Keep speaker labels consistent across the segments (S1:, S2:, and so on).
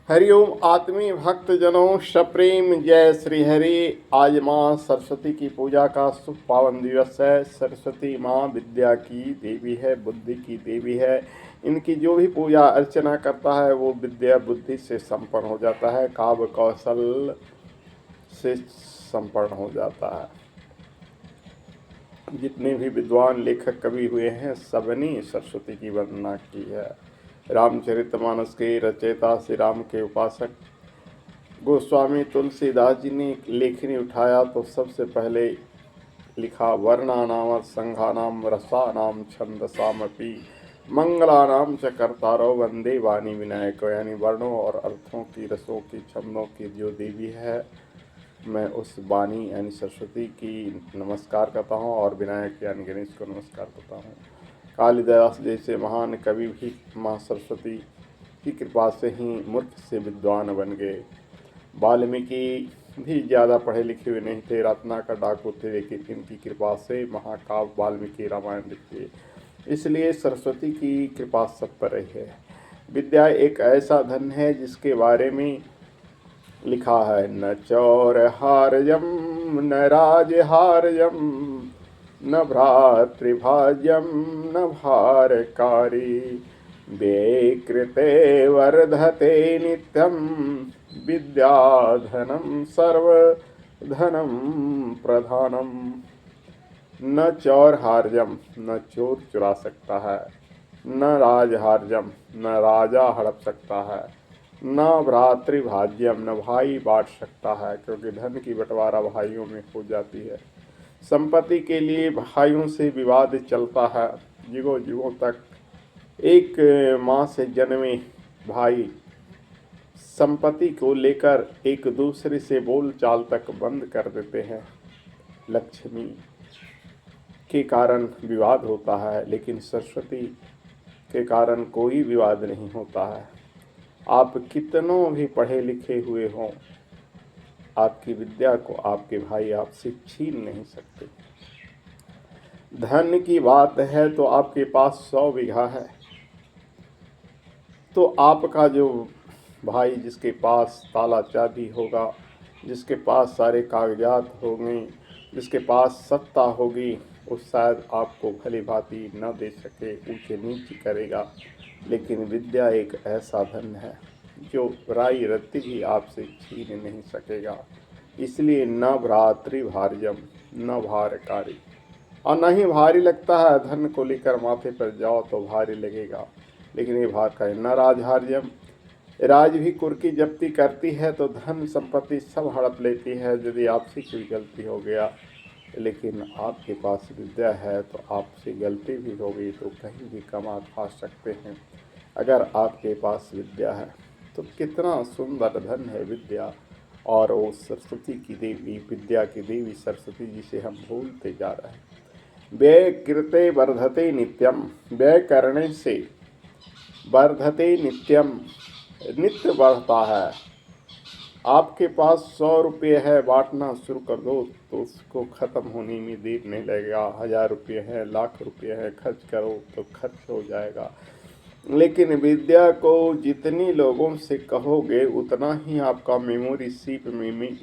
S1: हरिओम आत्मीय भक्त जनों, सप्रेम जय श्री हरि। आज माँ सरस्वती की पूजा का शुभ पावन दिवस है। सरस्वती माँ विद्या की देवी है, बुद्धि की देवी है। इनकी जो भी पूजा अर्चना करता है वो विद्या बुद्धि से संपन्न हो जाता है, काव्य कौशल से संपन्न हो जाता है। जितने भी विद्वान लेखक कवि हुए हैं सबने सरस्वती की वंदना की है। रामचरितमानस के रचयिता श्री राम के उपासक गोस्वामी तुलसीदास जी ने लेखनी उठाया तो सबसे पहले लिखा, वर्णानाम संघानाम रसानाम छंदसामपि मंगलानाम च कर्तारो वंदे वाणी विनायक। यानी वर्णों और अर्थों की, रसों की, छंदों की जो देवी है, मैं उस वाणी यानी सरस्वती की नमस्कार करता हूँ और विनायक यानी गणेश को नमस्कार करता हूँ। कालिदास जैसे महान कवि भी माँ सरस्वती की कृपा से ही मूर्ख से विद्वान बन गए। वाल्मीकि भी ज़्यादा पढ़े लिखे हुए नहीं थे, रत्नाकर डाकू थे, लेकिन इनकी कृपा से महाकाव्य वाल्मीकि रामायण लिखे। इसलिए सरस्वती की कृपा सब पर रही है। विद्या एक ऐसा धन है जिसके बारे में लिखा है, न चौरहार्यम न राजहार्यम न भ्रातृभाज्यम न भारकारी व्यकृते वर्धते नित्यम विद्याधनम सर्वधनम प्रधानम। न चौरहार्यम, न चोर चुरा सकता है, न राजहार्यम, न राजा हड़प सकता है, न भ्रातृभाज्यम, न भाई बांट सकता है, क्योंकि धन की बंटवारा भाइयों में हो जाती है। संपत्ति के लिए भाइयों से विवाद चलता है युगों युगों तक। एक माँ से जन्मे भाई संपत्ति को लेकर एक दूसरे से बोल चाल तक बंद कर देते हैं। लक्ष्मी के कारण विवाद होता है, लेकिन सरस्वती के कारण कोई विवाद नहीं होता है। आप कितनों भी पढ़े लिखे हुए हों, आपकी विद्या को आपके भाई आपसे छीन नहीं सकते। धन की बात है तो आपके पास 100 बीघा है, तो आपका जो भाई जिसके पास ताला चाबी होगा, जिसके पास सारे कागजात होंगे, जिसके पास सत्ता होगी, वो शायद आपको भली भांति न दे सके, ऊंचे नीचे करेगा। लेकिन विद्या एक ऐसा धन है जो राई रत्ती भी आपसे छीन नहीं सकेगा। इसलिए न भ्रातृभार्यम न भारकारी, और न ही भारी लगता है। धन को लेकर माथे पर जाओ तो भारी लगेगा, लेकिन ये भार का न राजहार्यम, राज भी कुर्की जब्ती करती है तो धन संपत्ति सब हड़प लेती है यदि आपसे कोई गलती हो गया। लेकिन आपके पास विद्या है तो आपसे गलती भी होगी तो कहीं भी कमा खा सकते हैं। अगर आपके पास विद्या है तो कितना सुंदर धन है विद्या। और वो सरस्वती की देवी, विद्या की देवी सरस्वती जिसे हम भूलते जा रहे हैं। व्यय कृते वर्धते नित्यम, व्यय करने से वर्धते नित्यम, नित्य बढ़ता है। आपके पास 100 रुपये है, बांटना शुरू कर दो तो उसको ख़त्म होने में देर नहीं लगेगा। 1000 रुपये है, लाख रुपये है, खर्च करो तो खर्च हो जाएगा। लेकिन विद्या को जितनी लोगों से कहोगे उतना ही आपका मेमोरी सीप में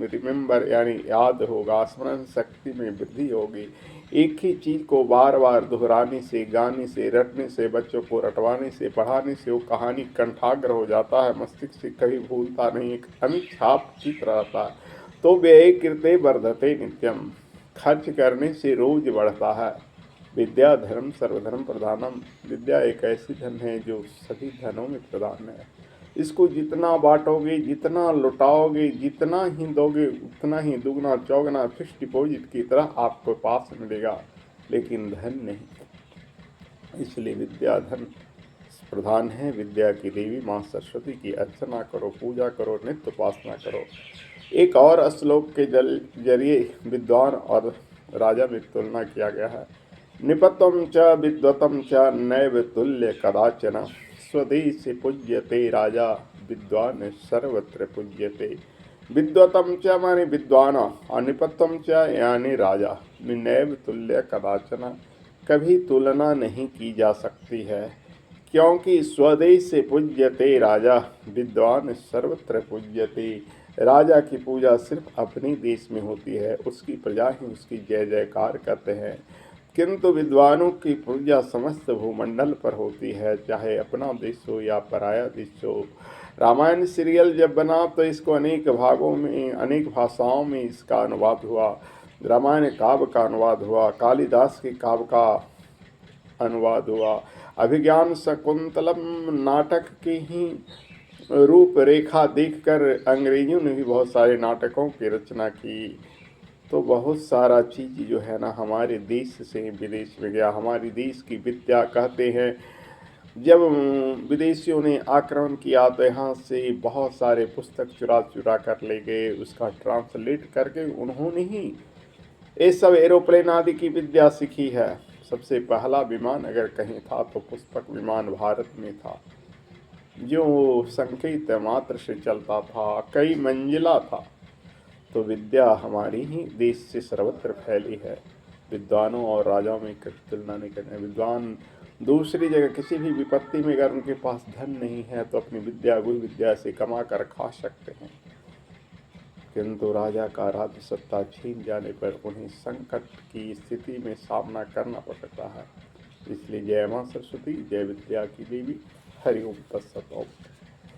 S1: रिमेंबर यानी याद होगा, स्मरण शक्ति में वृद्धि होगी। एक ही चीज़ को बार बार दोहराने से, गाने से, रटने से, बच्चों को रटवाने से, पढ़ाने से वो कहानी कंठाग्र हो जाता है, मस्तिष्क से कभी भूलता नहीं, एक अमिट छाप की तरह रहता है। तो व्यय कृते वर्धते नित्यम, खर्च करने से रोज बढ़ता है। विद्या धर्म सर्वधर्म प्रधानम, विद्या एक ऐसी धन है जो सभी धनों में प्रधान है। इसको जितना बांटोगे, जितना लुटाओगे, जितना ही दोगे, उतना ही दुगना चौगना फिक्स डिपॉजिट की तरह आपको पास मिलेगा, लेकिन धन नहीं। इसलिए विद्या धन प्रधान है। विद्या की देवी माँ सरस्वती की अर्चना करो, पूजा करो, नित्य उपासना करो। एक और श्लोक के जरिए विद्वान और राजा में तुलना किया गया है। निपतम च विद्वतम च नैव तुल्य कदाचन, स्वदेशे पूज्यते राजा विद्वान सर्वत्र पूज्यते। विद्वतम च माने विद्वान और निपतम च यानी राजा, नैव तुल्य कदाचन, कभी तुलना नहीं की जा सकती है। क्योंकि स्वदेश से पूज्यते राजा, विद्वान सर्वत्र पूज्यते। राजा की पूजा सिर्फ अपने देश में होती है, उसकी प्रजा ही उसकी जय जयकार करते हैं, किंतु विद्वानों की पूजा समस्त भूमंडल पर होती है, चाहे अपना देश हो या पराया देश हो। रामायण सीरियल जब बना तो इसको अनेक भागों में, अनेक भाषाओं में इसका अनुवाद हुआ। रामायण काव्य का अनुवाद हुआ, कालिदास के काव्य का अनुवाद हुआ, अभिज्ञान शकुंतलम नाटक की ही रूपरेखा देखकर अंग्रेजों ने भी बहुत सारे नाटकों की रचना की। तो बहुत सारा चीज़ जो है ना हमारे देश से विदेश में गया। हमारी देश की विद्या कहते हैं, जब विदेशियों ने आक्रमण किया तो यहाँ से बहुत सारे पुस्तक चुरा चुरा कर ले गए, उसका ट्रांसलेट करके उन्होंने ही ये सब एरोप्लेन आदि की विद्या सीखी है। सबसे पहला विमान अगर कहीं था तो पुष्पक विमान भारत में था, जो संकेत मात्र से चलता था, कई मंजिला था। तो विद्या हमारी ही देश से सर्वत्र फैली है। विद्वानों और राजाओं में कभी तुलना नहीं करना। विद्वान दूसरी जगह किसी भी विपत्ति में अगर उनके पास धन नहीं है तो अपनी विद्या गुरु विद्या से कमा कर खा सकते हैं, किंतु राजा का राज्य सत्ता छीन जाने पर उन्हें संकट की स्थिति में सामना करना पड़ सकता है। इसलिए जय मां सरस्वती, जय विद्या की देवी। हरि ओम तत्सत।